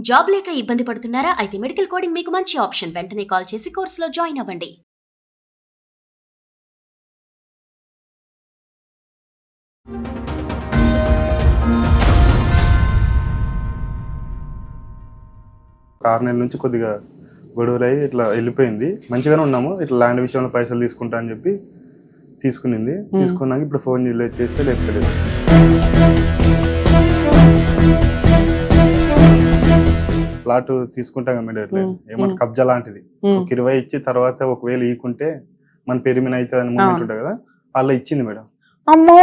Job లేక ఇబ్బంది పడుతున్నారా? అయితే మెడికల్ కోడింగ్ మీకు మంచి ఆప్షన్. వెంటనే కాల్ చేసి కోర్సులో జాయిన్ అవ్వండి. ఒక 6 నెలల నుంచి కొద్దిగా గొడవలయ్యి ఇట్లా వెళ్ళిపోయింది. మంచిగానే ఉన్నాము. ఇట్లా ల్యాండ్ విషయంలో పైసలు తీసుకుంటా అని చెప్పి తీసుకునింది. తీసుకున్నాక ఇప్పుడు ఫోన్ చేస్తే లేపుతలేదు. ప్లాట్ తీసుకుంటాం కదా మేడం, ఏమంటే కబ్జా లాంటిది. ఒక 20 ఇచ్చి తర్వాత ఒకవేళ ఈకుంటే మన పేరు మీద అవుతుంది అని మూమెంట్ ఉంటుంది కదా, అలా ఇచ్చింది మేడం. అమ్మో,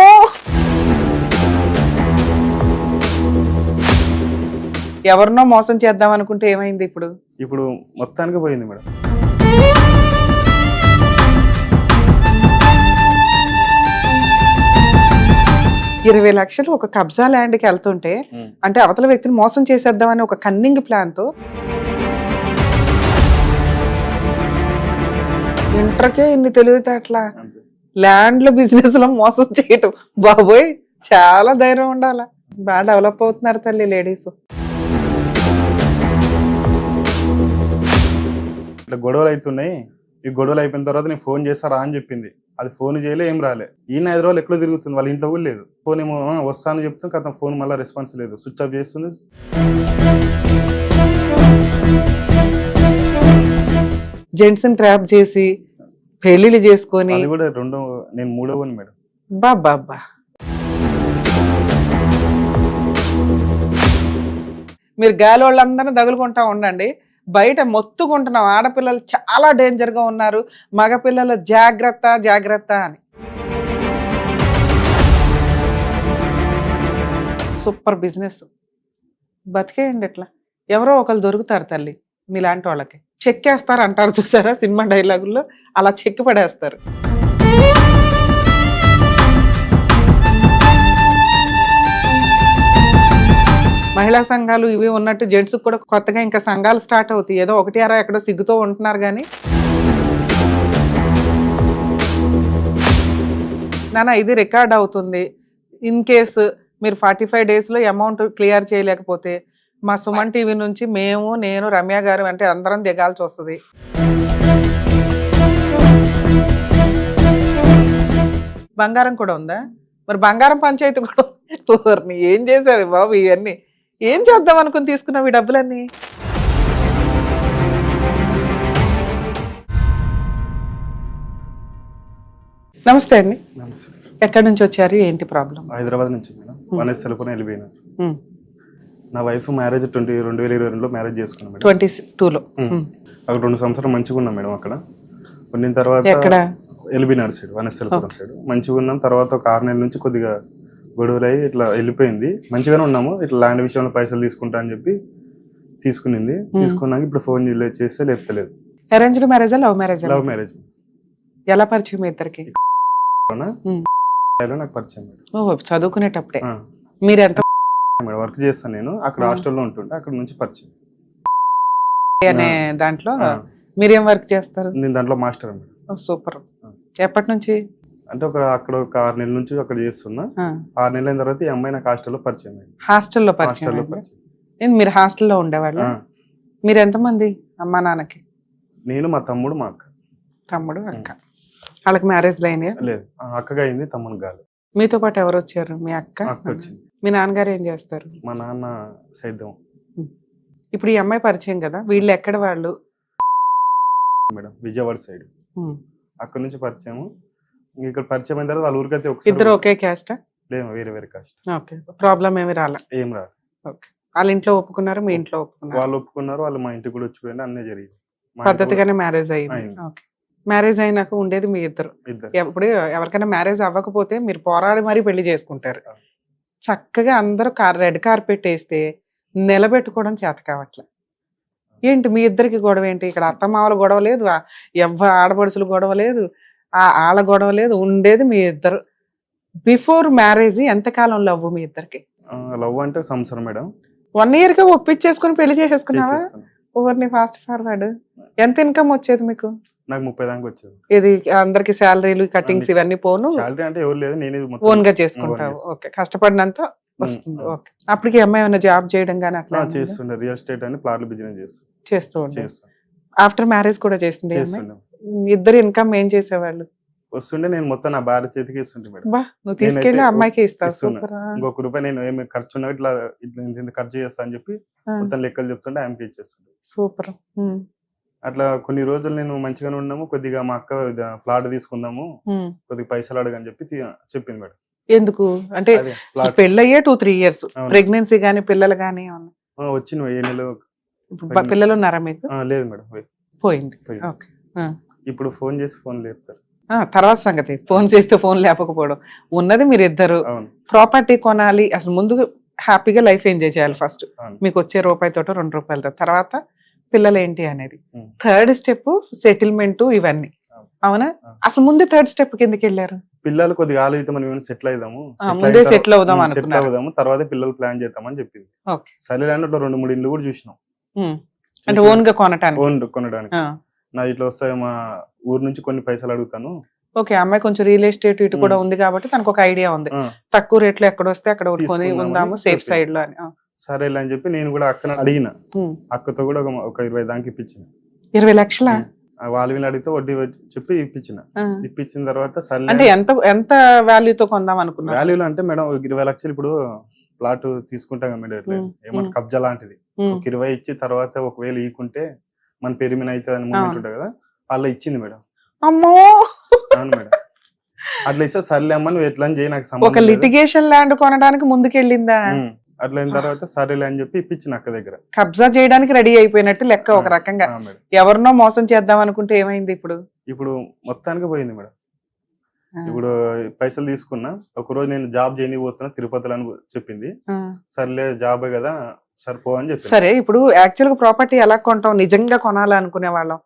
ఎవరినో మోసం చేద్దాం అనుకుంటే ఏమైంది? ఇప్పుడు మొత్తానికి పోయింది మేడం. $20 లక్షలు ఒక కబ్జా ల్యాండ్కి వెళ్తుంటే అంటే అవతల వ్యక్తిని మోసం చేసేద్దామని ఒక కన్నింగ్ ప్లాన్ తో ఇంటర్కే ఇన్ని తెలివితేటలా ల్యాండ్ల బిజినెస్ లో మోసం చేయటం, బాబోయ్ చాలా ధైర్యం ఉండాలా. బాగా డెవలప్ అవుతున్నారు తల్లి లేడీస్. ఇట్లా గొడవలు అవుతున్నాయి. ఈ గొడవలు అయిపోయిన తర్వాత నేను ఫోన్ చేస్తారా అని చెప్పింది. అది ఫోన్ చేయలే, ఏం రాలే. ఈయన 5 రోజులు ఎక్కడో తిరుగుతుంది, వాళ్ళ ఇంట్లో కూడా లేదు. ఫోన్ ఏమో వస్తాను చెప్తాను కదా, ఫోన్ మళ్ళీ రెస్పాన్స్ లేదు, స్విచ్ ఆఫ్ చేస్తుంది. జెంట్స్ ట్రాప్ చేసి పెళ్లిళ్ళు చేసుకొని, అది కూడా నేను 3వ మేడం. బాబా మీరు గాలి వాళ్ళందరినీ తగులుకుంటా ఉండండి. బయట మొత్తుకుంటున్నాం ఆడపిల్లలు చాలా డేంజర్ గా ఉన్నారు, మగపిల్లలు జాగ్రత్త జాగ్రత్త అని. సూపర్ బిజినెస్, బతికేయండి ఇట్లా. ఎవరో ఒకరు దొరుకుతారు తల్లి మీలాంటి వాళ్ళకి. చెక్కేస్తారు అంటారు చూసారా సినిమా డైలాగుల్లో, అలా చెక్కి పడేస్తారు. మహిళా సంఘాలు ఇవి ఉన్నట్టు జెంట్స్ కూడా కొత్తగా ఇంకా సంఘాలు స్టార్ట్ అవుతాయి. ఏదో 1 ఎక్కడో సిగ్గుతో ఉంటున్నారు కానీ నాన్న ఇది రికార్డ్ అవుతుంది. ఇన్ కేసు మీరు 45 డేస్లో అమౌంట్ క్లియర్ చేయలేకపోతే మా సుమన్ టీవీ నుంచి నేను రమ్య గారు అంటే అందరం దిగాల్సి వస్తుంది. బంగారం కూడా ఉందా? మరి బంగారం పంచాయతీ కూడా ఏం చేసావు బాబు? ఇవన్నీ ఏం చేద్దాం అనుకుని తీసుకున్నావు ఈ డబ్బులన్నీ? నమస్తే అండి. ఎక్కడి నుంచి వచ్చారు? ఏంటి ప్రాబ్లం? హైదరాబాద్ నుంచి మేడం. వనస్థలపురం వెళ్ళిపోయినా. నా వైఫ్ మ్యారేజ్ 2022లో మ్యారేజ్ చేసుకున్నాం మేడం. 22లో అక్కడ 2 సంవత్సరాలు మంచిగా ఉన్నాం మేడం. అక్కడ ఉన్న తర్వాత ఎక్కడ? ఎల్బీనగర్ సైడ్, వనస్థలపురం సైడ్ మంచిగా ఉన్నాం. తర్వాత ఒక 6 నెలల నుంచి కొద్దిగా గొడవలయ్యి ఇట్లా వెళ్ళిపోయింది. మంచిగానే ఉన్నాము. ఇట్లా ల్యాండ్ విషయంలో పైసలు తీసుకుంటా అని చెప్పి తీసుకునింది. తీసుకున్నాక ఇప్పుడు ఫోన్ చేస్తే లేపుతలేదు. అరేంజ్డ్ మ్యారేజా లవ్ మ్యారేజ్? Love marriage. ఎలా పరిచయం మీ ఇద్దరికి? నాకు పరిచయం మేడం. ఓహో, చదువుకునేటప్పుడే. మీరు ఎంత వర్క్ చేస్తాను నేను, అక్కడ హాస్టల్లో ఉంటుంటే అక్కడ నుంచి పరిచయం. అనే దాంట్లో మీరేం వర్క్ చేస్తారు? నేను దాంట్లో మాస్టర్ మేడం. సూపర్. ఎప్పటి నుంచి? అంటే అక్కడ ఒక 6 నెలల నుంచి అక్కడ చేస్తున్నా. 6 నెలల అయిన తర్వాత ఈ అమ్మాయి నాకు హాస్టల్లో పరిచయం అయింది. హాస్టల్లో పరిచయం. మీరు హాస్టల్లో ఉండేవాళ్ళు? మీరు ఎంతమంది అమ్మా నాన్నకి? నేను, మా తమ్ముడు, మా అక్క. తమ్ముడు అక్క. వాళ్ళకి మ్యారేజ్ అయినాయా? లేదు, అక్కగా అయింది, తమ్ముడు కాదు. మీతో పాటు ఎవరు వచ్చారు? మీ అక్క వచ్చింది. మీ నాన్నగారు ఏం చేస్తారు? మా నాన్న సైద్యం. ఇప్పుడు ఈ అమ్మాయి పరిచయం కదా, వీళ్ళు ఎక్కడ వాళ్ళు? Madam Vijayawada side. అక్కడ నుంచి పరిచయం. ఇక్కడ పరిచయం అయిన తర్వాత వాళ్ళ ఊరికైతే ఇద్దరు ఒకే క్యాస్ట్? లేదు, వేరే వేరే కాస్ట్. ఓకే, ప్రాబ్లం ఏమి రాలా? ఏం రాదు. ఓకే, వాళ్ళ ఇంట్లో ఒప్పుకున్నారు, మీ ఇంట్లో ఒప్పుకున్నారు? వాళ్ళు ఒప్పుకున్నారు, వాళ్ళు మా ఇంటికి కూడా వచ్చిపోయింది, అన్నీ జరిగింది. పద్ధతిగానే మ్యారేజ్ అయింది. ఓకే, మ్యారేజ్ అయినాక ఉండేది మీ ఇద్దరు. ఇప్పుడు ఎవరికైనా మ్యారేజ్ అవ్వకపోతే మీరు పోరాడి మరీ పెళ్లి చేసుకుంటారు. చక్కగా అందరూ రెడ్ కార్పెట్ వేస్తే నిలబెట్టుకోవడం చేత కావట్లే. ఏంటి మీ ఇద్దరికి గొడవ ఏంటి? ఇక్కడ అత్తమామల గొడవ లేదు, ఆడపడుచులు గొడవ లేదు, ఆళ్ళ గొడవ లేదు, ఉండేది మీ ఇద్దరు. బిఫోర్ మ్యారేజ్ ఎంతకాలం లవ్ మీ ఇద్దరికి? లవ్ అంటే సంవత్సరం మేడం. 1 year గా ఒప్పించేసుకుని పెళ్లి చేసేసుకున్నావా? ఓవర్ని ఫాస్ట్ ఫార్వర్డ్. ఎంత ఇన్కమ్ వచ్చేది మీకు? నాకు 30 దాకా వచ్చేది. ఇది అందరికి శాలరీలు, కటింగ్స్ ఇవన్నీ పోను? శాలరీ అంటే ఎవరు లేదు, నేనే ఓన్ గా చేసుకుంటావు. ఓకే, కష్టపడినంత వస్తుంది. ఓకే. అప్పటికి అమ్మాయి ఏమైనా జాబ్ చేయడం కానీ అట్లా చేస్తుండే, రియల్ ఎస్టేట్ అని ప్లాట్ల బిజినెస్ చేస్తూ ఉండే. చేస్తుండే. ఆఫ్టర్ మ్యారేజ్ కూడా చేసింది ఈ అమ్మాయి? చేస్తుండే. ఇద్దరు ఇన్కమ్ ఏం చేసేవాళ్ళు? వస్తుండే, నేను మొత్తం నా భార్య చేతికి ఇస్తుంటే మేడం. బా, నువ్వు తీసుకెళ్ళి నేనైతే అమ్మాయికి ఇస్తావు. ఇస్తున్నా. సూపర్. ఇంకొక రూపాయి నేను ఏమి ఖర్చు ఉన్నా ఇట్లా ఇట్లా ఇంత ఖర్చు చేస్తా అని చెప్పి మొత్తం లెక్కలు చెప్తుంటే ఆమెకి ఇచ్చేస్తుండే. సూపర్. అట్లా కొన్ని రోజులు నేను మంచిగానే ఉన్నాము. కొద్దిగా మా అక్క ఫ్లాట్ తీసుకుందాము, కొద్దిగా పైసలు అడగని చెప్పి చెప్పింది మేడం. ఎందుకు అంటే అదే అసలు ఫ్లాట్ పెళ్ళయ్యే 2-3 years, అవును. ప్రెగ్నెన్సీ గానీ పిల్లలు గానీ ఏమన్నా? వచ్చిన ఏ నెల పిల్లలు ఉన్నారా మీకు? లేదు మేడం, పోయింది. పోయింది. ఓకే. ఇప్పుడు ఫోన్ చేసి ఫోన్ లేపుతారు. తర్వాత సంగతి ఫోన్ చేస్తే ఫోన్ లేకపోవడం. ఉన్నది మీరు ఇద్దరు, అవును ప్రాపర్టీ కొనాలి. అసలు ముందు హ్యాపీగా లైఫ్ ఎంజాయ్ చేయాలి ఫస్ట్. అవును. మీకు వచ్చే రూపాయితోటో 2 రూపాయలతో, తర్వాత పిల్లలు ఏంటి అనేది. ఉం. థర్డ్ స్టెప్ సెటిల్మెంట్ ఇవన్నీ. అవును. అవునా? అవును. అసలు ముందు థర్డ్ స్టెప్ కిందకి వెళ్ళారు. పిల్లలు కొద్దిగా ఆలోచితే మనం ఏమైనా సెటిల్ అవుదాము, ముందే సెటిల్ అవుదాం అనుకున్నారు. అవుదాము, తర్వాత పిల్లలు ప్లాన్ చేద్దామని చెప్పింది. ఓకే. సరే అని అట్లా 2-3 ఇండ్లు కూడా చూసినాం. అంటే ఓన్ గా కొనటానికి. ఓన్ కొనడానికి. నా ఇట్లా వస్తాయి, మా ఊరు నుంచి కొన్ని పైసలు అడుగుతాను. ఓకే. అమ్మాయి కొంచెం రియల్ ఎస్టేట్ ఇటు కూడా ఉంది కాబట్టి తనకు ఒక ఐడియా ఉంది, తక్కువ రేట్లో ఎక్కడ వస్తే అక్కడ కొని ఉందాము సేఫ్ సైడ్ లో అని. సరే అని చెప్పి నేను కూడా అక్కన అడిగిన, అక్కతో కూడా ఒక 20 దాకా ఇప్పించిన. 20 లక్షల? వాళ్ళు వీళ్ళు అడిగితే వడ్డీ చెప్పి ఇప్పించిన. ఇప్పించిన తర్వాత సరే అంటే ఎంత వాల్యూతో కొందాం అనుకున్నా? వాల్యూలో అంటే మేడం 20 లక్షలు ఇప్పుడు ప్లాట్ తీసుకుంటాం కదా మేడం, ఏమన్నా కబ్జా లాంటిది. 20 ఇచ్చి తర్వాత ఒకవేళ ఈకుంటే మన పేరు మీద అయితే అని మూమెంట్ ఉంటుంది కదా, అలా ఇచ్చింది మేడం. అమ్మో. అవును మేడం. అట్లా ఇస్తే సర్లే అమ్మ నువ్వు ఎట్లా అని చేయి, నాకు ఒక సంబంధం లేదు. లిటిగేషన్ ల్యాండ్ కొనడానికి ముందుకెళ్ళిందా? అట్లా అయిన తర్వాత సరేలే అని చెప్పి ఇప్పించిన అక్క దగ్గర. కబ్జా చేయడానికి రెడీ అయిపోయినట్టు లెక్క ఒక రకంగా. మేడం ఎవరినో మోసం చేద్దాం అనుకుంటే ఏమైంది ఇప్పుడు? ఇప్పుడు మొత్తానికి పోయింది మేడం. ఇప్పుడు పైసలు తీసుకున్నా, ఒక రోజు నేను జాబ్ చేయని పోతున్నా తిరుపతిలో అని చెప్పింది. సర్లే జాబే కదా సరిపో అని చెప్పి. సరే, ఇప్పుడు యాక్చువల్ గా ప్రాపర్టీ ఎలా కొంటాం? నిజంగా కొనాలనుకునే వాళ్ళం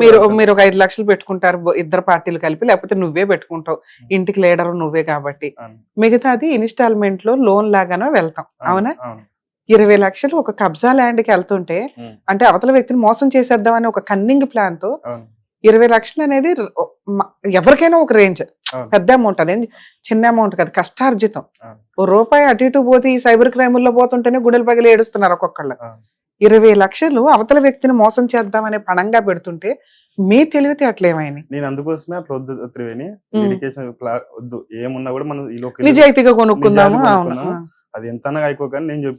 మీరు ఒక 5 లక్షలు పెట్టుకుంటారు ఇద్దరు పార్టీలు కలిపి, లేకపోతే నువ్వే పెట్టుకుంటావు, ఇంటికి లీడర్ నువ్వే కాబట్టి. మిగతాది ఇన్స్టాల్మెంట్ లో లోన్ లాగానో వెళ్తాం. అవునా? 20 లక్షలు ఒక కబ్జా ల్యాండ్ కి వెళ్తుంటే, అంటే అవతల వ్యక్తిని మోసం చేసేద్దామని ఒక కన్నింగ్ ప్లాన్ తో 20 లక్షలు అనేది ఎవరికైనా ఒక రేంజ్, పెద్ద అమౌంట్. అదేం చిన్న అమౌంట్ కదా, కష్టార్జితం. ఓ రూపాయి అటు ఇటు పోతే ఈ సైబర్ క్రైమ్ లో పోతుంటేనే గుండెలు పగిలి ఏడుస్తున్నారు ఒక్కొక్కళ్ళు. 20 లక్షలు అవతల వ్యక్తిని మోసం చేద్దామనే పణంగా పెడుతుంటే మీ తెలివితే అట్లేమైంది? నేను అందుకోసమే అట్లా వద్దు త్రివేణి, వద్దు ఏమున్నా కూడా మనం నిజాయితీగా కొనుక్కుందాము. అది ఎంత అయిపోకని నేను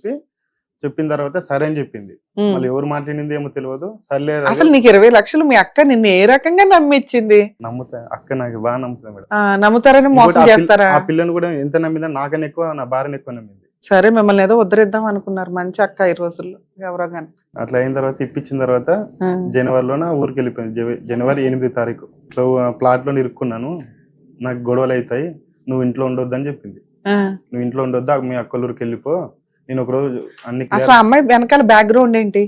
చెప్పిన తర్వాత సరే అని చెప్పింది. మళ్ళీ ఎవరు మాట్లాడింది ఏమో తెలియదు. సర్లే. అసలు నీకు 20 లక్షలు మీ అక్క నిన్ను ఏ రకంగా నమ్మిచ్చింది? నమ్ముతా, అక్క నాకు బాగా నమ్ముతా మేడం. నమ్ముతారని మోసం చేస్తారా? ఆ పిల్లని కూడా ఎంత నమ్మిందా, నాకన్నా ఎక్కువ నా భార్యను ఎక్కువ నమ్మింది. సరే, మిమ్మల్ని ఏదో ఉద్ధరిద్దాం అనుకున్నారు, మంచి అక్క ఈ రోజుల్లో ఎవరో గాని. అట్లా అయిన తర్వాత ఇప్పించిన తర్వాత జనవరిలోన ఊరికి వెళ్ళిపోయింది. జనవరి 8వ తారీఖు ఇట్లా ప్లాట్ లో ఇరుక్కున్నాను, నాకు గొడవలు అవుతాయి, నువ్వు ఇంట్లో ఉండొద్దు అని చెప్పింది. నువ్వు ఇంట్లో ఉండొద్దు, మీ అక్కలూరికి వెళ్ళిపో. నేను ఒక రోజు అన్ని. అసలు అమ్మాయి వెనకాల బ్యాక్గ్రౌండ్ ఏంటి?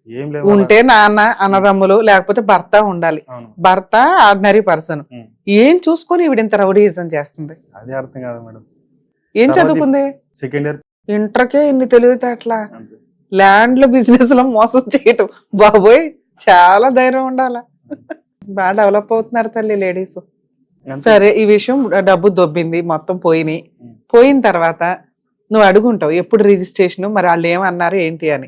ఏం లేదు, ఉంటే నాన్న అన్నదమ్ములు లేకపోతే భర్త ఉండాలి. భర్త ఆర్డినరీ పర్సన్. ఏం చూసుకొని ఈవిడ ఇంత రౌడీయిజం చేస్తుంది? అదే అర్థం కాదు మేడం. ఏం చదువుకుంది? Second year. ఇంటర్కే ఇన్ని తెలివితే అట్లా ల్యాండ్ లో బిజినెస్ లో మోసం చేయటం, బాబోయ్ చాలా ధైర్యం ఉండాలా. బాగా డెవలప్ అవుతున్నారు తల్లి లేడీస్. సరే, ఈ విషయం డబ్బు దొబ్బింది, మొత్తం పోయినాయి. పోయిన తర్వాత నువ్వు అడుగుంటావు ఎప్పుడు రిజిస్ట్రేషన్, మరి వాళ్ళు ఏమన్నారు ఏంటి అని.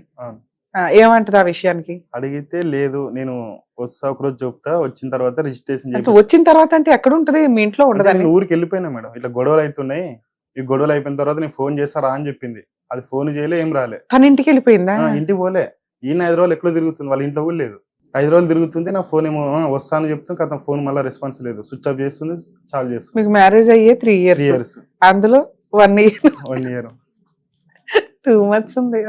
ఏమంటది ఆ విషయానికి? అడిగితే లేదు నేను వస్తా ఒక రోజు చెప్తా, వచ్చిన తర్వాత రిజిస్ట్రేషన్. వచ్చిన తర్వాత అంటే ఎక్కడ ఉంటది? మీ ఇంట్లో ఉండదని? ఊరికి వెళ్ళిపోయినా మేడం, ఇట్లా గొడవలు అవుతున్నాయి, ఈ గొడవలు అయిపోయిన తర్వాత నేను ఫోన్ చేస్తారా అని చెప్పింది. అది ఫోన్ చేయలే, ఏం రాలే. తన ఇంటికి వెళ్ళిపోయిందా? ఇంటికి పోలే. ఈయన 5 రోజులు ఎక్కడో తిరుగుతుంది, వాళ్ళ ఇంట్లో కూడా లేదు. 5 రోజులు తిరుగుతుంది, నా ఫోన్ ఏమో వస్తాను చెప్తుంది కదా, ఫోన్ మళ్ళీ రెస్పాన్స్ లేదు, స్విచ్ ఆఫ్ చేస్తుంది, చాలు చేస్తుంది. మీకు మ్యారేజ్ అయ్యే 3 years, అందులో 1 year 2 months ఉంది.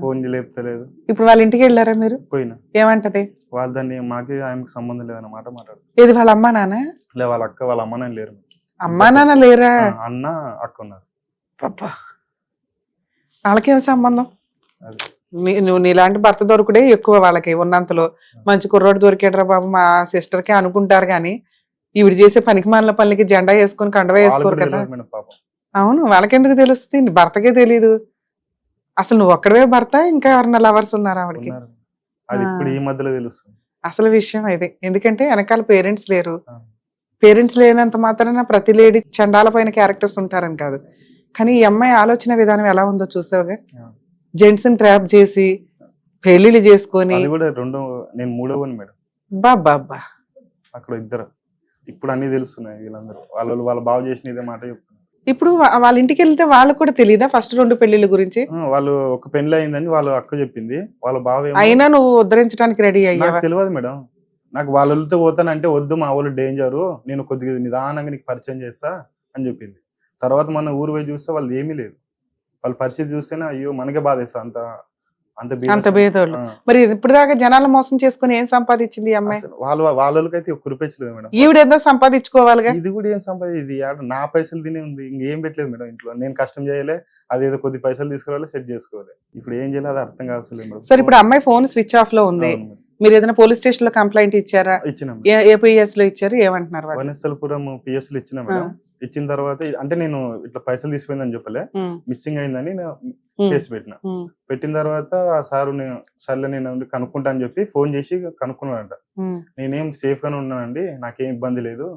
ఫోన్ లేపుతలేదు. ఇప్పుడు వాళ్ళ ఇంటికి వెళ్ళారా మీరు? పోయినా. ఏమంటది? వాళ్ళ దాన్ని మాకి ఆయనకి సంబంధం లేదన్నమాట మాట్లాడు. ఏది వాళ్ళ అమ్మా నాన్న? లే, వాళ్ళ అక్క వాళ్ళ అమ్మ నాన్న లేరు. అమ్మా నాన్న లేరా? అన్న అక్క ఉన్నారు. పాపా, వాళ్ళకేం సంబంధం? నువ్వు నీలాంటి భర్త దొరకడే ఎక్కువ వాళ్ళకి ఉన్నంతలో. మంచి కుర్రోడు దొరికాడరా బాబు మా సిస్టర్ కి అనుకుంటారు గాని, ఈవిడ చేసే పనికి మాలిన పనులకి జెండా వేసుకొని కండవ వేసుకోరు కదా. అవును, వాళ్ళకెందుకు తెలుస్తుంది? భర్తకే తెలీదు. అసలు నువ్వు ఒక్కడవే భర్త, ఇంకా ఎవరన్నా లవర్స్ ఉన్నారా ఆవిడకి? అది ఇప్పుడు ఈ మధ్యలో తెలుస్తుంది అసలు విషయం అయితే. ఎందుకంటే వెనకాల పేరెంట్స్ లేరు. పేరెంట్స్ లేనంత మాత్రాన ప్రతి లేడీ చండాల పైన క్యారెక్టర్స్ ఉంటారని కాదు. కానీ ఈ అమ్మాయి ఆలోచన విధానం ఎలా ఉందో చూసావుగా, ఆ. జెంట్స్ ని ట్రాప్ చేసి పెళ్లిళ్ళు చేసుకొని. అది కూడా నేను మూడోవని మేడం. బాబా అక్కడ ఇద్దరు. ఇప్పుడు అన్ని తెలుస్తున్నాయి వీళ్ళందరూ. వాళ్ళ బావ చేసిన ఇదే మాట చెప్తున్నారు. ఇప్పుడు వాళ్ళ ఇంటికి వెళ్తే వాళ్ళకు కూడా తెలియదా ఫస్ట్ 2 పెళ్లిళ్ళ గురించి? వాళ్ళు ఒక పెళ్లి అయిందని వాళ్ళ అక్క చెప్పింది. వాళ్ళ బావ అయినా నువ్వు ఉద్ధరించడానికి రెడీ నాకు అయ్యావా? తెలియదు మేడం. నాకు వాళ్ళతో పోతానంటే వద్దు, మా వాళ్ళు డేంజరు, నేను కొద్దిగా నిదానంగా నీకు పరిచయం చేస్తా అని చెప్పింది. తర్వాత మన ఊరు పోయి చూస్తే వాళ్ళు ఏమీ లేదు. వాళ్ళ పరిస్థితి చూస్తేనే అయ్యో మనకే బాధేస్తా. అంత అంత భేదోళ్ళు. మరి ఇప్పుడు దాకా జనాలు మోసం చేసుకుని ఏం సంపాదించింది ఈ అమ్మాయి? వాళ్ళకైతే కురిపించలేదు మేడం. ఈవిడేదో సంపాదించుకోవాలిగా. ఇది కూడా ఏం ఇది నా పైసలు తినే ఉంది, ఇంకేం పెట్టలేదు మేడం ఇంట్లో. నేను కష్టం చేయలే, అదేదో కొద్ది పైసలు తీసుకురావాలి, సెట్ చేసుకోవాలి. ఇప్పుడు ఏం చేయాలి అది అర్థం కావట్లేదు. సరే, ఇప్పుడు అమ్మాయి ఫోన్ స్విచ్ ఆఫ్ లో ఉంది. మీరు ఏదైనా పోలీస్ స్టేషన్ లో కంప్లైంట్ ఇచ్చారా? ఇచ్చినాం. ఏ పిఎస్ లో ఇచ్చారు? ఏమంటున్నారు? వనస్థలపురం పిఎస్ లో ఇచ్చిన మేడం. ఇచ్చిన తర్వాత అంటే నేను ఇట్లా పైసలు తీసిపోయిందని చెప్పలే, మిస్సింగ్ అయిందని కేసు పెట్టిన తర్వాత సారు సర్లే నేను కనుక్కుంటా అని చెప్పి ఫోన్ చేసి కనుక్కున్నాడంట. నేనేం సేఫ్ గానే ఉన్నానండి, నాకేం ఇబ్బంది లేదు,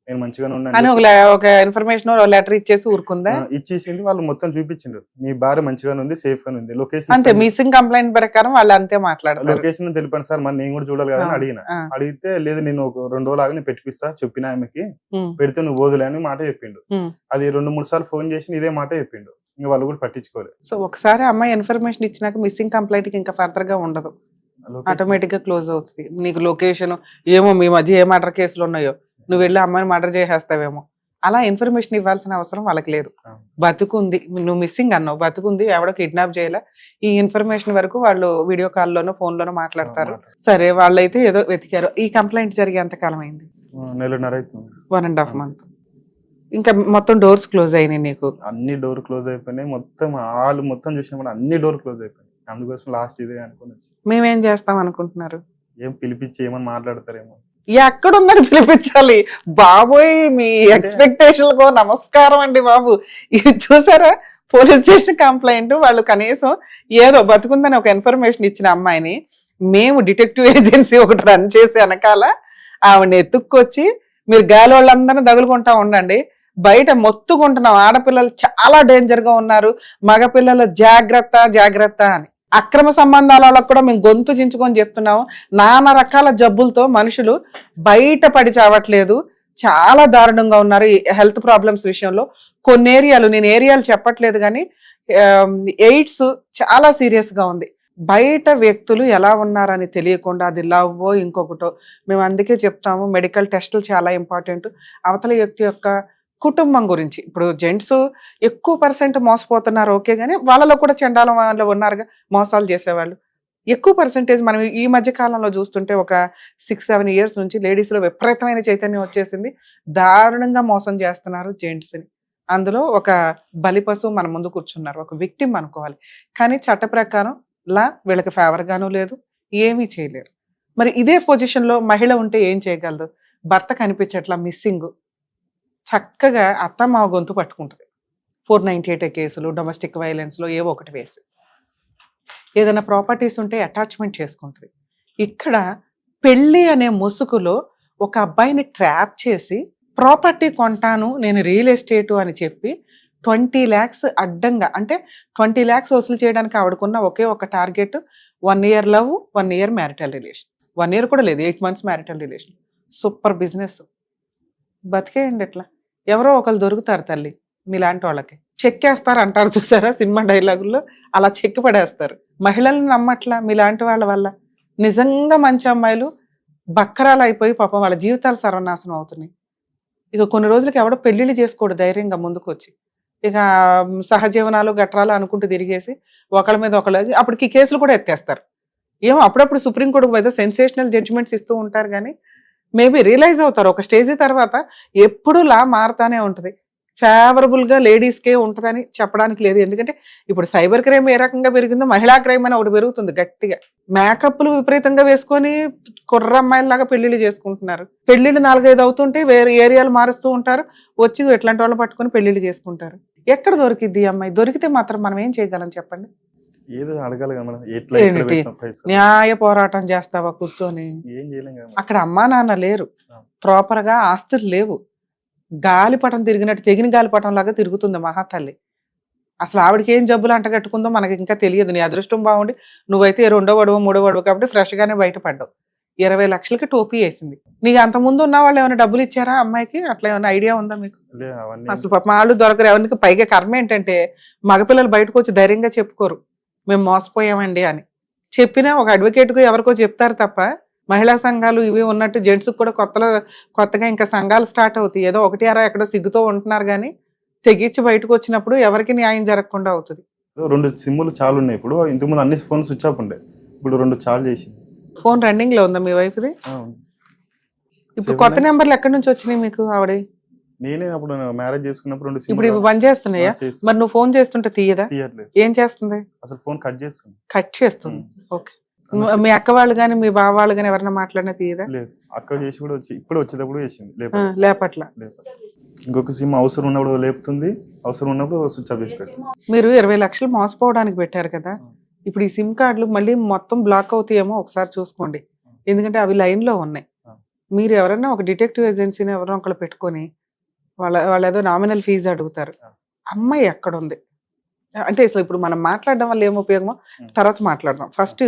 నేను మంచిగానే ఉన్నాను ఒక ఇన్ఫర్మేషన్ లెటర్ ఇచ్చేసి ఊరుకుందా? ఇచ్చేసింది. వాళ్ళు మొత్తం చూపించిండ్రు, మీ భార్య మంచిగానే ఉంది, సేఫ్ గానే ఉంది. లొకేషన్ అంతే, మిస్సింగ్ కంప్లైంట్ ప్రకారం వాళ్ళు అంతే మాట్లాడతారు. లొకేషన్ తెలిపాను సార్, మరి నేను కూడా చూడాలి కదా అని అడిగితే లేదు నేను ఒక 2 రోజులు ఆగి నేను పెట్టిపిస్తా చెప్పిన ఆమెకి, పెడితే నువ్వు వదిలే అని మాట చెప్పిండు. అది 2-3 సార్లు ఫోన్ చేసి ఇదే మాట చెప్పిండు. ఇంకా వాళ్ళు కూడా పట్టించుకోలేదు. సో ఒకసారి అమ్మాయి ఇన్ఫర్మేషన్ ఇచ్చినాక మిస్సింగ్ కంప్లైంట్ ఇంకా ఫర్దర్ గా ఉండదు, ఆటోమేటిక్ గా క్లోజ్ అవుతుంది. నీకు లొకేషన్ ఏమో మీ మధ్య ఏ మర్డర్ కేసులు ఉన్నాయో, నువ్వు వెళ్ళి అమ్మాయిని మర్డర్ చేసేస్తావేమో, అలా ఇన్ఫర్మేషన్ ఇవ్వాల్సిన అవసరం వాళ్ళకి లేదు. బతుకుంది, నువ్వు మిస్సింగ్ అన్నావు, బతుకుంది, ఎవడో కిడ్నాప్ చేయాల, ఈ ఇన్ఫర్మేషన్ వరకు వాళ్ళు వీడియో కాల్లోనో ఫోన్లోనో మాట్లాడతారు. సరే, వాళ్ళైతే ఏదో వెతికారు. ఈ కంప్లైంట్ జరిగే ఎంత కాలం అయింది? 1.5 month. ఇంకా మొత్తం డోర్స్ క్లోజ్ అయినాయి నీకు? అన్ని డోర్ క్లోజ్ అయిపోయినాయి. మొత్తం వాళ్ళు మొత్తం చూసినప్పుడు అన్ని డోర్ క్లోజ్ అయిపోయినాయి. అందుకోసం లాస్ట్ ఇదే అనుకుని మేమేం చేస్తాం అనుకుంటున్నారు? ఏం పిలిపించి ఏమని మాట్లాడతారేమో. ఎక్కడుందని పిలిపించాలి బాబోయ్, మీ ఎక్స్పెక్టేషన్ నమస్కారం అండి బాబు. ఇది చూసారా, పోలీస్ స్టేషన్ కంప్లైంట్, వాళ్ళు కనీసం ఏదో బతుకుందని ఒక ఇన్ఫర్మేషన్ ఇచ్చిన అమ్మాయిని మేము డిటెక్టివ్ ఏజెన్సీ ఒకటి రన్ చేసి వెనకాల ఆవిడని ఎత్తుక్కొచ్చి మీరు గాలి వాళ్ళందరినీ తగులుకుంటా ఉండండి, బయట మొత్తుకుంటున్నాం ఆడపిల్లలు చాలా డేంజర్ గా ఉన్నారు, మగపిల్లలు జాగ్రత్త జాగ్రత్త అని. అక్రమ సంబంధాల వాళ్ళకు కూడా మేము గొంతు చించుకొని చెప్తున్నాము. నానా రకాల జబ్బులతో మనుషులు బయటపడి చావట్లేదు, చాలా దారుణంగా ఉన్నారు ఈ హెల్త్ ప్రాబ్లమ్స్ విషయంలో. కొన్ని ఏరియాలు, నేను ఏరియాలు చెప్పట్లేదు కానీ ఎయిడ్స్ చాలా సీరియస్ గా ఉంది. బయట వ్యక్తులు ఎలా ఉన్నారని తెలియకుండా అది లవ్వో ఇంకొకటో, మేము అందుకే చెప్తాము మెడికల్ టెస్టులు చాలా ఇంపార్టెంట్. అవతల వ్యక్తి యొక్క కుటుంబం గురించి, ఇప్పుడు జెంట్స్ ఎక్కువ % మోసపోతున్నారు ఓకే, కానీ వాళ్ళలో కూడా చండాలం వాళ్ళు ఉన్నారుగా మోసాలు చేసేవాళ్ళు. ఎక్కువ % మనం ఈ మధ్య కాలంలో చూస్తుంటే ఒక 6-7 years నుంచి లేడీస్ లో విపరీతమైన చైతన్యం వచ్చేసింది. దారుణంగా మోసం చేస్తున్నారు జెంట్స్ ని. అందులో ఒక బలిపశువు మన ముందు కూర్చున్నారు, ఒక విక్టిమ్ అనుకోవాలి. కానీ చట్ట ప్రకారం వీళ్ళకి ఫేవర్ గాను లేదు, ఏమీ చేయలేరు. మరి ఇదే పొజిషన్ లో మహిళ ఉంటే ఏం చేయగలదు? భర్త కనిపించట్లా, మిస్సింగ్, చక్కగా అత్త మా గొంతు పట్టుకుంటుంది. 498 కేసులు, డొమెస్టిక్ వైలెన్స్ లో ఏవో ఒకటి వేసి, ఏదైనా ప్రాపర్టీస్ ఉంటే అటాచ్మెంట్ చేసుకుంటుంది. ఇక్కడ పెళ్లి అనే ముసుగులో ఒక అబ్బాయిని ట్రాప్ చేసి ప్రాపర్టీ కొంటాను నేను రియల్ ఎస్టేటు అని చెప్పి 20 lakhs అడ్డంగా, అంటే 20 lakhs వసూలు చేయడానికి ఆవిడకున్న ఒకే ఒక target 1 year love, 1 year marital relation. 1 year కూడా లేదు, 8 months marital relation. Super business, బతికేయండి. ఎట్లా ఎవరో ఒకరు దొరుకుతారు తల్లి మీలాంటి వాళ్ళకి. చెక్కేస్తారు అంటారు చూసారా సినిమా డైలాగుల్లో, అలా చెక్కి పడేస్తారు. మహిళలను నమ్మట్లా మీలాంటి వాళ్ళ వల్ల. నిజంగా మంచి అమ్మాయిలు బక్కరాలు అయిపోయి పాపం వాళ్ళ జీవితాలు సర్వనాశనం అవుతున్నాయి. ఇక కొన్ని రోజులకి ఎవడో పెళ్లిళ్ళు చేసుకోడు ధైర్యంగా ముందుకు వచ్చి, ఇక సహజీవనాలు గట్రాలు అనుకుంటూ తిరిగేసి ఒకళ్ళ మీద ఒకళ్ళు, అప్పటికి కేసులు కూడా ఎత్తేస్తారు. ఏమో అప్పుడప్పుడు సుప్రీంకోర్టుకు ఏదో సెన్సేషనల్ జడ్జిమెంట్స్ ఇస్తూ ఉంటారు కానీ మేబీ రియలైజ్ అవుతారు ఒక స్టేజ్ తర్వాత. ఎప్పుడు లా మారుతానే ఉంటుంది, ఫేవరబుల్ గా లేడీస్కే ఉంటుందని చెప్పడానికి లేదు. ఎందుకంటే ఇప్పుడు సైబర్ క్రైమ్ ఏ రకంగా పెరిగిందో మహిళా క్రైమ్ అని ఒకటి పెరుగుతుంది గట్టిగా. మేకప్లు విపరీతంగా వేసుకొని కుర్ర అమ్మాయిలాగా పెళ్లిళ్ళు చేసుకుంటున్నారు. పెళ్లిళ్ళు 4-5 అవుతుంటే వేరే ఏరియాలు మారుస్తూ ఉంటారు, వచ్చి ఎట్లాంటి వాళ్ళు పట్టుకొని పెళ్లిళ్ళు చేసుకుంటారు. ఎక్కడ దొరికిద్ది అమ్మాయి? దొరికితే మాత్రం మనం ఏం చేయగలం చెప్పండి? న్యాయ పోరాటం చేస్తావా కూర్చొని? అక్కడ అమ్మా నాన్న లేరు, ప్రాపర్ గా ఆస్తులు లేవు, గాలిపటం తిరిగినట్టు తెగిన గాలిపటం లాగా తిరుగుతుంది మహాతల్లి. అసలు ఆవిడకి ఏం జబ్బులు అంటగట్టుకుందో మనకి ఇంకా తెలియదు. నీ అదృష్టం బాగుండి నువ్వైతే 2వ వాడవో 3వ వాడవో కాబట్టి ఫ్రెష్గానే బయటపడ్డావు. 20 లక్షలకి టోపీ వేసింది. నీకు అంతకుముందు ఉన్న వాళ్ళు ఏమైనా డబ్బులు ఇచ్చారా అమ్మాయికి? అట్లా ఏమైనా ఐడియా ఉందా మీకు? అసలు పాప వాళ్ళు దొరకరు ఎవరికి. పైగా కర్మ ఏంటంటే మగపిల్లలు బయటకు వచ్చి ధైర్యంగా చెప్పుకోరు మేము మోసపోయామండి అని. చెప్పినా ఒక అడ్వకేట్కు ఎవరికో చెప్తారు తప్ప మహిళా సంఘాలు ఇవి ఉన్నట్టు జెంట్స్కి కూడా కొత్తగా ఇంకా సంఘాలు స్టార్ట్ అవుతాయి. ఏదో 1 ఎక్కడో సిగ్గుతో ఉంటున్నారు కానీ తెగించి బయటకు వచ్చినప్పుడు ఎవరికి న్యాయం జరగకుండా అవుతుంది. 2 సిమ్ములు చాలు ఉన్నాయి ఇప్పుడు. ఇంతకుముందు అన్ని ఫోన్ స్విచ్ ఆఫ్ ఉండే, ఇప్పుడు 2 చాలు చేసి. ఫోన్ రన్నింగ్ లో ఉందా మీ వైఫ్ది? ఇప్పుడు కొత్త నెంబర్లు ఎక్కడి నుంచి వచ్చినాయి మీకు? ఆవిడ నేనే అప్పుడు మ్యారేజ్ చేసుకున్నప్పుడు 2 ఇప్పుడు ఇవి బంద్ చేస్తున్నాయా? మరి నువ్వు ఫోన్ చేస్తుంటే తీయదా? ఏం చేస్తుంది? అసలు ఫోన్ కట్ చేస్తుంది. కట్ చేస్తుంది. ఓకే. మీ అక్క వాళ్ళు కానీ మీ బావ వాళ్ళు కానీ ఎవరైనా మాట్లాడినా తీయదా? లేదు. అక్క చేసి కూడా వచ్చి ఇప్పుడు వచ్చేటప్పుడు చేసింది, లేపట్ల. ఇంకొక సిమ్ అవసరం ఉన్నప్పుడు లేపుతుంది, అవసరం ఉన్నప్పుడు స్విచ్ ఆఫ్ చేసి పెడుతుంది. మీరు 20 లక్షలు మోసపోవడానికి పెట్టారు కదా, ఇప్పుడు ఈ సిమ్ కార్డులు మళ్ళీ మొత్తం బ్లాక్ అవుతాయేమో ఒకసారి చూసుకోండి. ఎందుకంటే అవి లైన్ లో ఉన్నాయి. మీరు ఎవరైనా ఒక డిటెక్టివ్ ఏజెన్సీని ఎవరైనా ఒకళ్ళు పెట్టుకొని వాళ్ళు ఏదో నామినల్ ఫీజు అడుగుతారు. అమ్మాయి ఎక్కడ ఉంది అంటే అసలు ఇప్పుడు మనం మాట్లాడడం వల్ల ఏం ఉపయోగమో తర్వాత మాట్లాడదాం. ఫస్ట్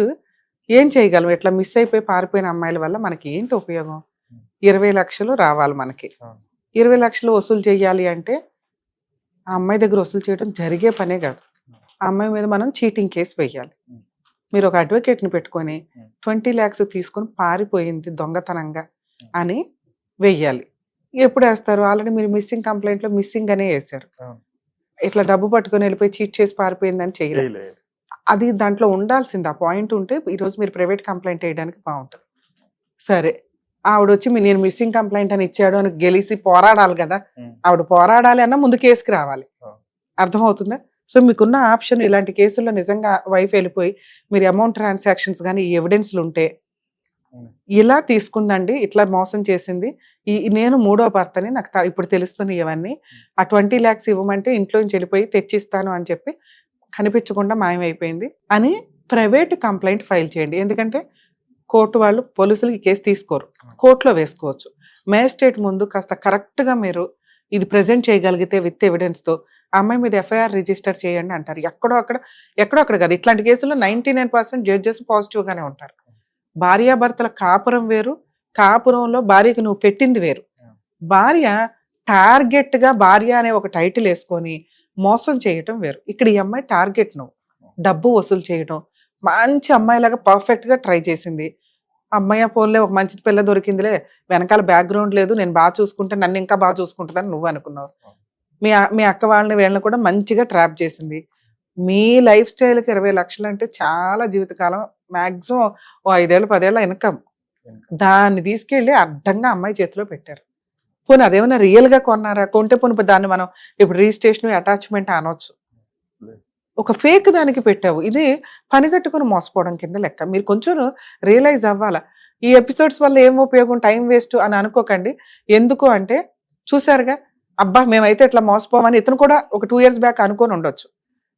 ఏం చేయగలం? ఇట్లా మిస్ అయిపోయి పారిపోయిన అమ్మాయిల వల్ల మనకి ఏంటి ఉపయోగం? 20 లక్షలు రావాలి మనకి. 20 లక్షలు వసూలు చేయాలి అంటే ఆ అమ్మాయి దగ్గర వసూలు చేయడం జరిగే పనే కాదు. ఆ అమ్మాయి మీద మనం చీటింగ్ కేసు వేయాలి. మీరు ఒక అడ్వకేట్ని పెట్టుకొని 20 lakhs తీసుకొని పారిపోయింది దొంగతనంగా అని వెయ్యాలి. ఎప్పుడు వేస్తారు? ఆల్రెడీ మీరు మిస్సింగ్ కంప్లైంట్లో మిస్సింగ్ అనే వేశారు. ఇట్లా డబ్బు పట్టుకొని వెళ్ళిపోయి చీట్ చేసి పారిపోయిందని చేయలేదు. అది దాంట్లో ఉండాల్సింది. ఆ పాయింట్ ఉంటే ఈరోజు మీరు ప్రైవేట్ కంప్లైంట్ వేయడానికి బాగుంటుంది. సరే, ఆవిడ వచ్చి నేను మిస్సింగ్ కంప్లైంట్ అని ఇచ్చాడు అని గెలిచి పోరాడాలి కదా. ఆవిడ పోరాడాలి అన్నా ముందు కేసుకి రావాలి. అర్థమవుతుందా? సో మీకున్న ఆప్షన్ ఇలాంటి కేసుల్లో నిజంగా వైఫ్ వెళ్ళిపోయి మీరు అమౌంట్ ట్రాన్సాక్షన్స్ కానీ ఈ ఎవిడెన్స్లు ఉంటే ఇలా తీసుకుందండి, ఇట్లా మోసం చేసింది, నేను 3వ భర్తని, నాకు ఇప్పుడు తెలుస్తున్నాయి ఇవన్నీ, ఆ 20 lakhs ఇవ్వమంటే ఇంట్లో నుంచి వెళ్ళిపోయి తెచ్చిస్తాను అని చెప్పి కనిపించకుండా మాయమైపోయింది అని ప్రైవేట్ కంప్లైంట్ ఫైల్ చేయండి. ఎందుకంటే కోర్టు వాళ్ళు పోలీసులు ఈ కేసు తీసుకోరు, కోర్టులో వేసుకోవచ్చు. మేజిస్ట్రేట్ ముందు కాస్త కరెక్ట్గా మీరు ఇది ప్రజెంట్ చేయగలిగితే విత్ ఎవిడెన్స్తో అమ్మాయి మీద ఎఫ్ఐఆర్ రిజిస్టర్ చేయండి అంటారు. ఎక్కడో అక్కడ కాదు. ఇట్లాంటి కేసుల్లో 99% జడ్జెస్ పాజిటివ్గానే ఉంటారు. భార్యాభర్తల కాపురం వేరు, కాపురంలో భార్యకి నువ్వు పెట్టింది వేరు. భార్య టార్గెట్గా భార్య అనే ఒక టైటిల్ వేసుకొని మోసం చేయటం వేరు. ఇక్కడ ఈ అమ్మాయి టార్గెట్ నువ్వు డబ్బు వసూలు చేయడం. మంచి అమ్మాయిలాగా పర్ఫెక్ట్గా ట్రై చేసింది. అమ్మాయి పోన్లే ఒక మంచి పిల్ల దొరికిందిలే, వెనకాల బ్యాక్గ్రౌండ్ లేదు, నేను బాగా చూసుకుంటే నన్ను ఇంకా బాగా చూసుకుంటుందని నువ్వు అనుకున్నావు. మీ అక్క వీళ్ళని కూడా మంచిగా ట్రాప్ చేసింది. మీ లైఫ్ స్టైల్కి 20 లక్షలు అంటే చాలా జీవితకాలం, మ్యాక్సిమం 5 ఏళ్ళు 10 ఏళ్ళ ఇన్కమ్. దాన్ని తీసుకెళ్ళి అడ్డంగా అమ్మాయి చేతిలో పెట్టారు. పోనీ అదేమన్నా రియల్గా కొన్నారా? కొంటే పోనీ దాన్ని మనం ఇప్పుడు రిజిస్ట్రేషన్ అటాచ్మెంట్ అనవచ్చు. ఒక ఫేక్ దానికి పెట్టావు. ఇది పని కట్టుకుని మోసపోవడం కింద లెక్క. మీరు కొంచెం రియలైజ్ అవ్వాలా. ఈ ఎపిసోడ్స్ వల్ల ఏం ఉపయోగం, టైం వేస్ట్ అని అనుకోకండి. ఎందుకు అంటే చూసారుగా, అబ్బా మేమైతే ఇట్లా మోసపోమని ఇతను కూడా ఒక 2 years బ్యాక్ అనుకొని ఉండొచ్చు.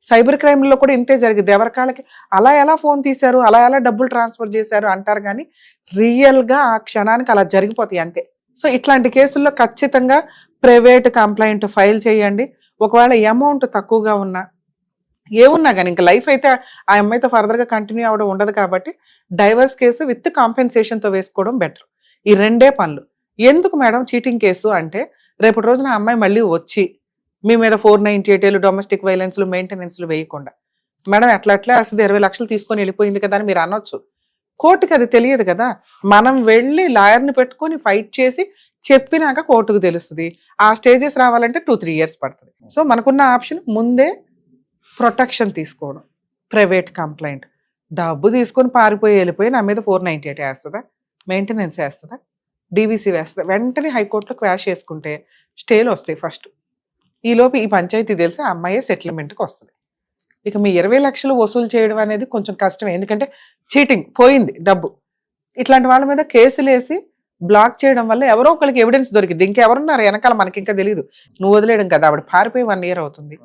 సైబర్ క్రైమ్లో కూడా ఇంతే జరిగింది. ఎవరికాళ్ళకి అలా ఎలా ఫోన్ తీశారు, అలా ఎలా డబ్బులు ట్రాన్స్ఫర్ చేశారు అంటారు కానీ రియల్గా ఆ క్షణానికి అలా జరిగిపోతాయి అంతే. సో ఇట్లాంటి కేసుల్లో ఖచ్చితంగా ప్రైవేట్ కంప్లైంట్ ఫైల్ చేయండి. ఒకవేళ అమౌంట్ తక్కువగా ఉన్నా ఏమున్నా కానీ ఇంకా లైఫ్ అయితే ఆ అమ్మాయితో ఫర్దర్గా కంటిన్యూ అవ్వడం ఉండదు కాబట్టి డైవర్స్ కేసు విత్ కాంపెన్సేషన్తో వేసుకోవడం బెటర్. ఈ 2 పనులు. ఎందుకు మేడం చీటింగ్ కేసు అంటే రేపటి రోజున ఆ అమ్మాయి మళ్ళీ వచ్చి మీ మీద 498 డొమెస్టిక్ వైలెన్స్లు మెయింటెనెన్స్లు వేయకుండా మేడం అట్లా అసలు 20 లక్షలు తీసుకొని వెళ్ళిపోయింది కదా అని మీరు అనొచ్చు. కోర్టుకి అది తెలియదు కదా. మనం వెళ్ళి లాయర్ని పెట్టుకొని ఫైట్ చేసి చెప్పినాక కోర్టుకు తెలుస్తుంది. ఆ స్టేజెస్ రావాలంటే 2-3 years పడుతుంది. సో మనకున్న ఆప్షన్ ముందే ప్రొటెక్షన్ తీసుకోవడం, ప్రైవేట్ కంప్లైంట్. డబ్బు తీసుకొని పారిపోయి వెళ్ళిపోయి నా మీద 498 వేస్తుందా, మెయింటెనెన్స్ వేస్తుందా, డీవీసీ వేస్తుందా, వెంటనే హైకోర్టులో క్వాష్ చేసుకుంటే స్టేలు వస్తాయి ఫస్ట్. ఈలోపు ఈ పంచాయతీ తెలిసి ఆ అమ్మాయి సెటిల్మెంట్కి వస్తుంది. ఇక మీ 20 లక్షలు వసూలు చేయడం అనేది కొంచెం కష్టమే. ఎందుకంటే చీటింగ్ పోయింది డబ్బు. ఇట్లాంటి వాళ్ళ మీద కేసులు వేసి బ్లాక్ చేయడం వల్ల ఎవరో ఒకరికి ఎవిడెన్స్ దొరికింది. ఇంకెవరున్నారు వెనకాల మనకి ఇంకా తెలియదు. నువ్వు వదిలేయడం కదా, ఆవిడ పారిపోయి 1 year అవుతుంది.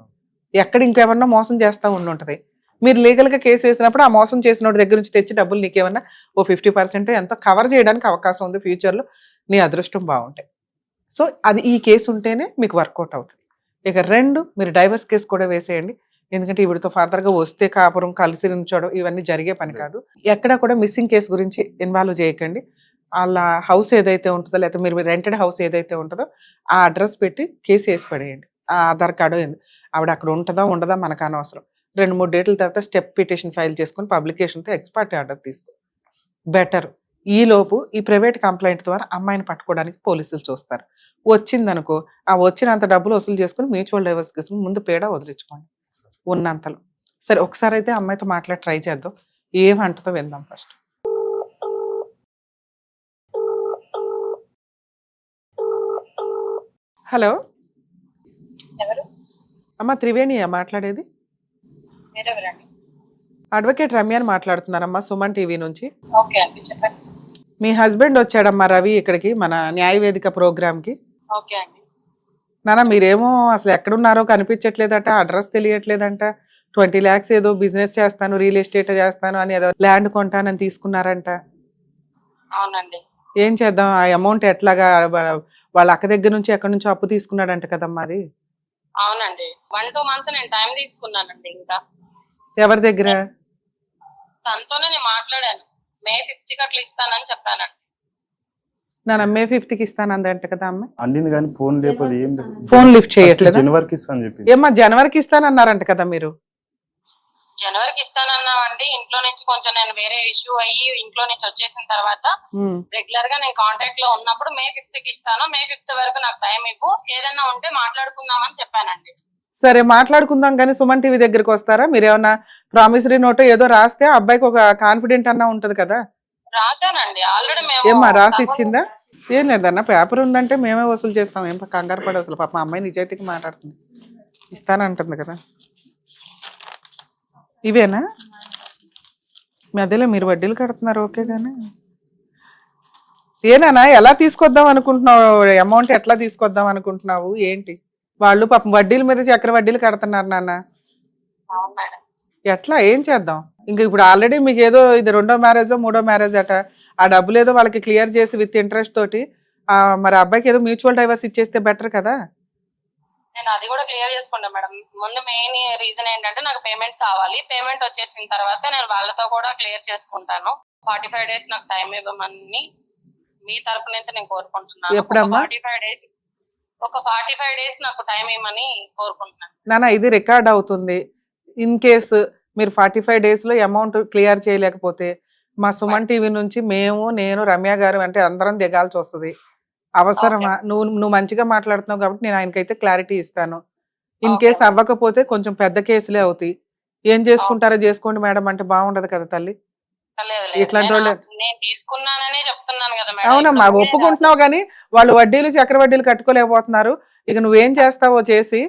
ఎక్కడ ఇంకెవరన్నా మోసం చేస్తూ ఉండుంటది. మీరు లీగల్గా కేసు వేసినప్పుడు ఆ మోసం చేసిన దగ్గర నుంచి తెచ్చి డబ్బులు నీకేమన్నా ఓ 50% ఎంతో కవర్ చేయడానికి అవకాశం ఉంది ఫ్యూచర్లో, నీ అదృష్టం బాగుంటాయి. సో అది ఈ కేసు ఉంటేనే మీకు వర్కౌట్ అవుతుంది. ఇక 2 మీరు డైవర్స్ కేసు కూడా వేసేయండి. ఎందుకంటే వీడితో ఫర్దర్ గా వస్తే కాపురం కలిసి ఉంచడం ఇవన్నీ జరిగే పని కాదు. ఎక్కడ కూడా మిస్సింగ్ కేసు గురించి ఇన్వాల్వ్ చేయకండి. వాళ్ళ హౌస్ ఏదైతే ఉంటుందో లేకపోతే మీరు రెంటెడ్ హౌస్ ఏదైతే ఉంటుందో ఆ అడ్రస్ పెట్టి కేసు వేసి పడేయండి. ఆ ఆధార్ కార్డు ఆవిడ అక్కడ ఉంటుందా ఉండదా మనకు అనవసరం. 2-3 డేట్ల తర్వాత స్టెప్ పిటిషన్ ఫైల్ చేసుకుని పబ్లికేషన్తో ఎక్స్పర్ట్ ఆర్డర్ తీసుకో బెటర్. ఈలోపు ఈ ప్రైవేట్ కంప్లైంట్ ద్వారా అమ్మాయిని పట్టుకోవడానికి పోలీసులు చూస్తారు. వచ్చిందనుకో ఆ వచ్చినంత డబ్బులు వసూలు చేసుకుని మ్యూచువల్ డైవర్స్ కేసు ముందు పేడ వదిలించుకోండి ఉన్నంతలో. సరే ఒకసారి అయితే అమ్మాయితో మాట్లాడి ట్రై చేద్దాం, ఏమంటుందో విందాం ఫస్ట్. హలో ఎవరు? అమ్మ త్రివేణియా మాట్లాడేది? మీరెవరండి? అడ్వకేట్ రమ్య అని మాట్లాడుతున్నారమ్మా, సుమన్ టీవీ నుంచి. ఓకే అండి, చెప్పండి. మీ హస్బెండ్ వచ్చాడమ్మా రవి ఇక్కడికి మన న్యాయవేదిక ప్రోగ్రామ్కి. ఓకే అండి. నాన్న మీరేమో అసలు ఎక్కడున్నారో కనిపించట్లేదట, అడ్రస్ తెలియట్లేదంట. 20 lakhs ఏదో బిజినెస్ చేస్తాను, రియల్ ఎస్టేట్ చేస్తాను అని ఏదో ల్యాండ్ కొంటానని తీసుకున్నారంట. అవునండి. ఏం చేద్దాం, ఆ అమౌంట్ ఎట్లాగా వాళ్ళ అక్క దగ్గర నుంచి ఎక్కడి నుంచో అప్పు తీసుకున్నాడంట కదమ్మా అది. అవునండి, 1-2 months నేను టైం తీసుకున్నానండి. ఇంకా ఎవరి దగ్గర? తనతోనే నేను మాట్లాడాను. May 5th అట్లా ఇస్తానని చెప్పానండి. నా May 5th ఇస్తానందంట కదా అమ్మ. అండింది కానీ ఫోన్ లేకపోతే ఏం లేదు. ఫోన్ లిఫ్ట్ చేయట్లేదు. జనవరికి ఇస్తాను చెప్పి. ఏమ్మా జనవరికి ఇస్తానన్నారంట కదా మీరు? జనవరికి ఇస్తానన్నామండి. ఇంట్లో నుంచి కొంచెం నేను వేరే ఇష్యూ అయ్యి ఇంట్లో నుంచి వచ్చేసిన తర్వాత రెగ్యులర్ గా నేను కాంటాక్ట్ లో ఉన్నప్పుడు May 5th ఇస్తాను, May 5th వరకు నాకు టైం ఇవ్వు, ఏదన్నా ఉంటే మాట్లాడుకుందామని చెప్పానండి. సరే మాట్లాడుకుందాం కానీ సుమన్ టీవీ దగ్గరికి వస్తారా? మీరు ఏమన్నా ప్రామిసరీ నోట్ ఏదో రాస్తే అబ్బాయికి ఒక కాన్ఫిడెంట్ అన్నా ఉంటది కదా. రాశానండి ఆల్రెడీ. ఏమ్మా రాసి మేము ఇచ్చిందా? ఏం లేదన్న, పేపర్ ఉందంటే మేమే వసూలు చేస్తాం, ఏం కంగారు పడి అసలు. పాప అమ్మాయి నిజాయితీకి మాట్లాడుతుంది, ఇస్తానంటుంది కదా. ఇవేనా మధ్యలో మీరు వడ్డీలు కడుతున్నారు ఓకే కానీ ఏనా ఎలా తీసుకొద్దాం అనుకుంటున్నావు? అమౌంట్ ఎట్లా తీసుకొద్దాం అనుకుంటున్నావు ఏంటి? వాళ్ళు పాపం వడ్డీల మీద చక్ర వడ్డీలు కడుతున్నారు నాన్న. అవును మేడం. ఎట్లా ఏం చేద్దాం? ఇంక ఇప్పుడు ఆల్రెడీ మీకు ఏదో ఇది 2వ మ్యారేజో 3వ మ్యారేజ్ అట, ఆ డబ్బులు ఏదో వాళ్ళకి క్లియర్ చేసి విత్ ఇంట్రెస్ట్ తోటి మరి అబ్బాయికి ఏదో మ్యూచువల్ డైవర్స్ ఇచ్చేస్తే బెటర్ కదా. నేను అది కూడా క్లియర్ చేసుకుంటా మేడం. ముందు మెయిన్ రీజన్ ఏంటంటే నాకు పేమెంట్ కావాలి. పేమెంట్ వచ్చేసిన తర్వాత నేను వాళ్ళతో కూడా క్లియర్ చేసుకుంటాను. 45 days నాకు టైం ఇవ్వమని మీ తరపు నుంచి నేను కోరుకుంటున్నాను. ఎప్పుడమ్మా? 45 days నాకు టైం ఇవ్వమని కోరుకుంటున్నాను. నాన్న ఇది రికార్డ్ అవుతుంది. ఇన్ కేసు మీరు 45 days లో అమౌంట్ క్లియర్ చేయలేకపోతే మా సుమన్ టీవీ నుంచి నేను రమ్య గారు అంటే అందరం దిగాల్సి వస్తుంది. అవసరమా? నువ్వు మంచిగా మాట్లాడుతున్నావు కాబట్టి నేను ఆయనకైతే క్లారిటీ ఇస్తాను. ఇన్ కేసు అవ్వకపోతే కొంచెం పెద్ద కేసులే అవుతాయి. ఏం చేసుకుంటారో చేసుకోండి మేడం అంటే బాగుండదు కదా తల్లి. ఇట్లాంటి వాళ్ళు నేను తీసుకున్నాననే చెప్తున్నాను కదా మేడం. అవునమ్మా ఒప్పుకుంటున్నావు కానీ వాళ్ళు వడ్డీలు చక్ర వడ్డీలు కట్టుకోలేకపోతున్నారు. ఇక నువ్వేం చేస్తావో చేసి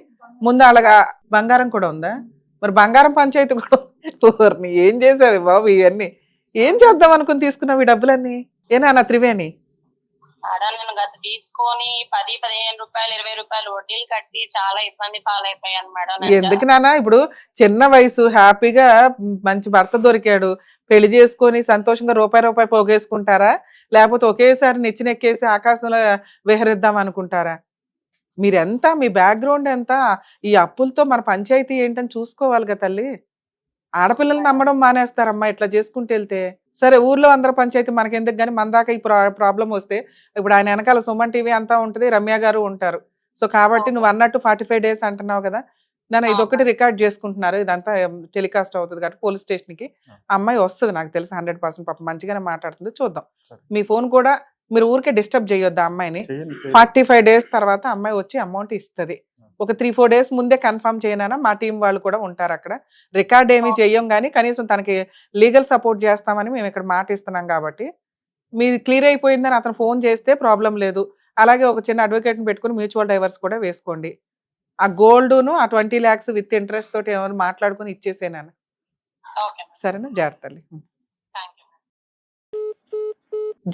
ముందు అలాగా. బంగారం కూడా ఉందా? మరి బంగారం పంచాయతీ కూడా ఏం చేసావు బాబు? ఇవన్నీ ఏం చేద్దాం అనుకుని తీసుకున్నావు ఈ డబ్బులన్నీ? ఏనా త్రివేణి? మేడం నేను గత తీసుకొని 10-15 రూపాయలు 20 రూపాయలు వడ్డీలు కట్టి చాలా ఇబ్బంది పాలైపోయాను మేడం. ఎందుకు నాన్న ఇప్పుడు చిన్న వయసు హ్యాపీగా మంచి భర్త దొరికాడు, పెళ్లి చేసుకొని సంతోషంగా రూపాయి పోగేసుకుంటారా? లేకపోతే ఒకేసారి నెక్కేసి ఆకాశంలో విహరిద్దాం అనుకుంటారా? మీరెంత, మీ బ్యాక్గ్రౌండ్ ఎంత, ఈ అప్పులతో మన పంచాయతీ ఏంటని చూసుకోవాలి కదా తల్లి. ఆడపిల్లలు నమ్మడం మానేస్తారమ్మా ఇట్లా చేసుకుంటూ వెళ్తే. సరే ఊర్లో అందరూ పంచాయతీ మనకెందుకు కానీ మన దాకా ఈ ప్రాబ్లం వస్తే ఇప్పుడు ఆయన వెనకాల సుమన్ టీవీ అంతా ఉంటుంది, రమ్య గారు ఉంటారు. సో కాబట్టి నువ్వు అన్నట్టు 45 days అంటున్నావు కదా నాన్న, ఇదొకటి రికార్డ్ చేసుకుంటున్నారు. ఇదంతా టెలికాస్ట్ అవుతుంది కాబట్టి పోలీస్ స్టేషన్కి అమ్మాయి వస్తుంది నాకు తెలిసి 100%. పాప మంచిగానే మాట్లాడుతుంది, చూద్దాం. మీ ఫోన్ కూడా మీరు ఊరికే డిస్టర్బ్ చేయొద్దు అమ్మాయిని. 45 days తర్వాత అమ్మాయి వచ్చి అమౌంట్ ఇస్తుంది. ఒక 3-4 days ముందే కన్ఫర్మ్ చేయనా, మా టీం వాళ్ళు కూడా ఉంటారు అక్కడ. రికార్డ్ ఏమీ చెయ్యం కానీ కనీసం తనకి లీగల్ సపోర్ట్ చేస్తామని మేము ఇక్కడ మాట ఇస్తున్నాం కాబట్టి మీది క్లియర్ అయిపోయిందని అతను ఫోన్ చేస్తే ప్రాబ్లం లేదు. అలాగే ఒక చిన్న అడ్వకేట్ని పెట్టుకుని మ్యూచువల్ డైవర్స్ కూడా వేసుకోండి. ఆ గోల్డ్ను ఆ 20 lakhs విత్ ఇంట్రెస్ట్ తోటి ఏమైనా మాట్లాడుకుని ఇచ్చేసేనాను. సరేనా? జాగ్రత్తలు.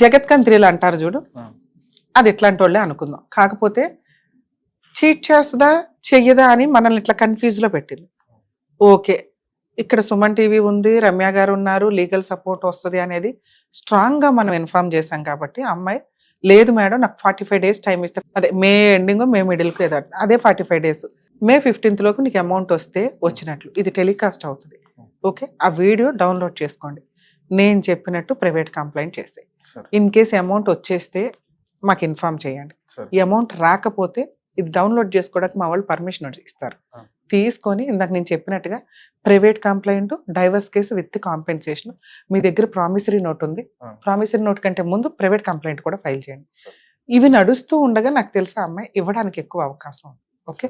జగత్కంత్రీలు అంటారు చూడు, అది ఇట్లాంటి వాళ్ళే అనుకుందాం. కాకపోతే చీట్ చేస్తుందా చెయ్యదా అని మనల్ని ఇట్లా కన్ఫ్యూజ్లో పెట్టింది. ఓకే ఇక్కడ సుమన్ టీవీ ఉంది, రమ్య గారు ఉన్నారు, లీగల్ సపోర్ట్ వస్తుంది అనేది స్ట్రాంగ్గా మనం ఇన్ఫార్మ్ చేశాం కాబట్టి అమ్మాయి లేదు మేడం నాకు 45 days టైం ఇస్తే, అదే మే ఎండింగ్ మే మిడిల్కి ఏదో అదే 45 days మే 15th లోపు నీకు అమౌంట్ వస్తే వచ్చినట్లు ఇది టెలికాస్ట్ అవుతుంది. ఓకే, ఆ వీడియో డౌన్లోడ్ చేసుకోండి. నేను చెప్పినట్టు ప్రైవేట్ కంప్లైంట్ చేసేయి. సరే ఇన్ కేస్ అమౌంట్ వచ్చేస్తే మాకు ఇన్ఫార్మ్ చేయండి. సరే ఈ అమౌంట్ రాకపోతే ఇది డౌన్లోడ్ చేసుకోవడానికి మా వాళ్ళు పర్మిషన్ ఇస్తారు. ఆ. తీసుకొని ఇందాక నేను చెప్పినట్టుగా private complaint, divorce case with compensation, మీ దగ్గర ప్రామిసరీ నోట్ ఉంది, ఆ. ప్రామిసరీ నోట్ కంటే ముందు ప్రైవేట్ కంప్లైంట్ కూడా ఫైల్ చేయండి. సరే. ఇవి నడుస్తూ ఉండగా నాకు తెలిసి ఆ అమ్మాయి ఇవ్వడానికి ఎక్కువ అవకాశం ఉంది. ఓకే,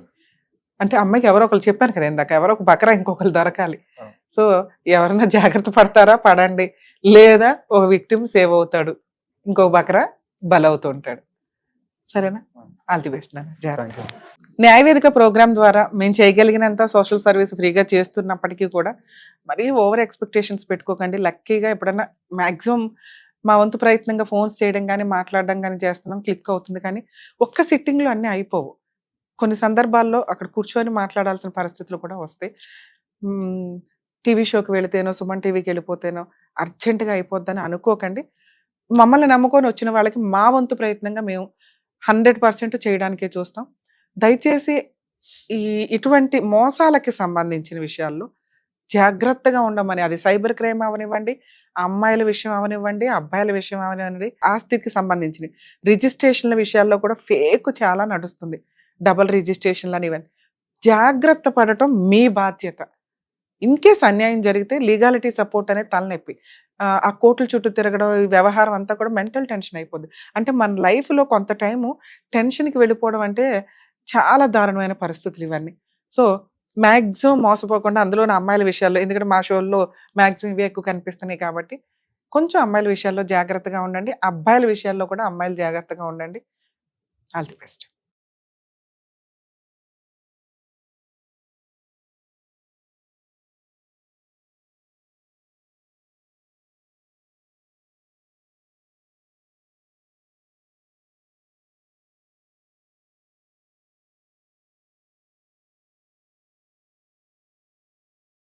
అంటే అమ్మాయికి ఎవరో ఒకరు చెప్పాను కదా ఇందాక, ఎవరో ఒక బకరా ఇంకొకరు దొరకాలి. ఆ. సో ఎవరైనా జాగ్రత్త పడతారా పడండి, లేదా ఒక విక్టిమ్ సేవ్ అవుతాడు, ఇంకొక బకరా బలవుతూ ఉంటాడు. సరేనా? ఆల్ ది బెస్ట్ నాన్న, జాగ్రత్త. Thank you. న్యాయవేదిక ప్రోగ్రామ్ ద్వారా మేము చేయగలిగినంత సోషల్ సర్వీస్ ఫ్రీగా చేస్తున్నప్పటికీ కూడా మరీ ఓవర్ ఎక్స్పెక్టేషన్స్ పెట్టుకోకండి. లక్కీగా ఎప్పుడన్నా మ్యాక్సిమం మా వంతు ప్రయత్నంగా ఫోన్స్ చేయడం కానీ మాట్లాడడం కానీ చేస్తున్నాం, క్లిక్ అవుతుంది. కానీ ఒక్క సిట్టింగ్లో అన్నీ అయిపోవు. కొన్ని సందర్భాల్లో అక్కడ కూర్చొని మాట్లాడాల్సిన పరిస్థితులు కూడా వస్తాయి. టీవీ షోకి వెళితేనో, సుమన్ టీవీకి వెళ్ళిపోతేనో అర్జెంటుగా అయిపోద్దని అనుకోకండి. మమ్మల్ని నమ్ముకొని వచ్చిన వాళ్ళకి మా వంతు ప్రయత్నంగా మేము 100% చేయడానికే చూస్తాం. దయచేసి ఇటువంటి మోసాలకి సంబంధించిన విషయాల్లో జాగ్రత్తగా ఉండమని, అది సైబర్ క్రైమ్ అవనివ్వండి, అమ్మాయిల విషయం అవనివ్వండి, అబ్బాయిల విషయం అవనివ్వండి, ఆస్తికి సంబంధించిన రిజిస్ట్రేషన్ల విషయాల్లో కూడా ఫేక్ చాలా నడుస్తుంది. డబుల్ రిజిస్ట్రేషన్లు అని ఇవన్నీ జాగ్రత్త పడటం మీ బాధ్యత. ఇన్ కేస్ అన్యాయం జరిగితే లీగాలిటీ సపోర్ట్ అనేది తలనొప్పి. ఆ కోర్టుల చుట్టూ తిరగడం, ఈ వ్యవహారం అంతా కూడా మెంటల్ టెన్షన్ అయిపోద్ది. అంటే మన లైఫ్లో కొంత టైము టెన్షన్కి వెళ్ళిపోవడం అంటే చాలా దారుణమైన పరిస్థితులు ఇవన్నీ. సో మ్యాక్సిమం మోసపోకుండా, అందులో అమ్మాయిల విషయాల్లో, ఎందుకంటే మా షోల్లో మ్యాక్సిమం ఇవే ఎక్కువ కనిపిస్తున్నాయి కాబట్టి కొంచెం అమ్మాయిల విషయాల్లో జాగ్రత్తగా ఉండండి. అబ్బాయిల విషయాల్లో కూడా అమ్మాయిలు జాగ్రత్తగా ఉండండి. All the best.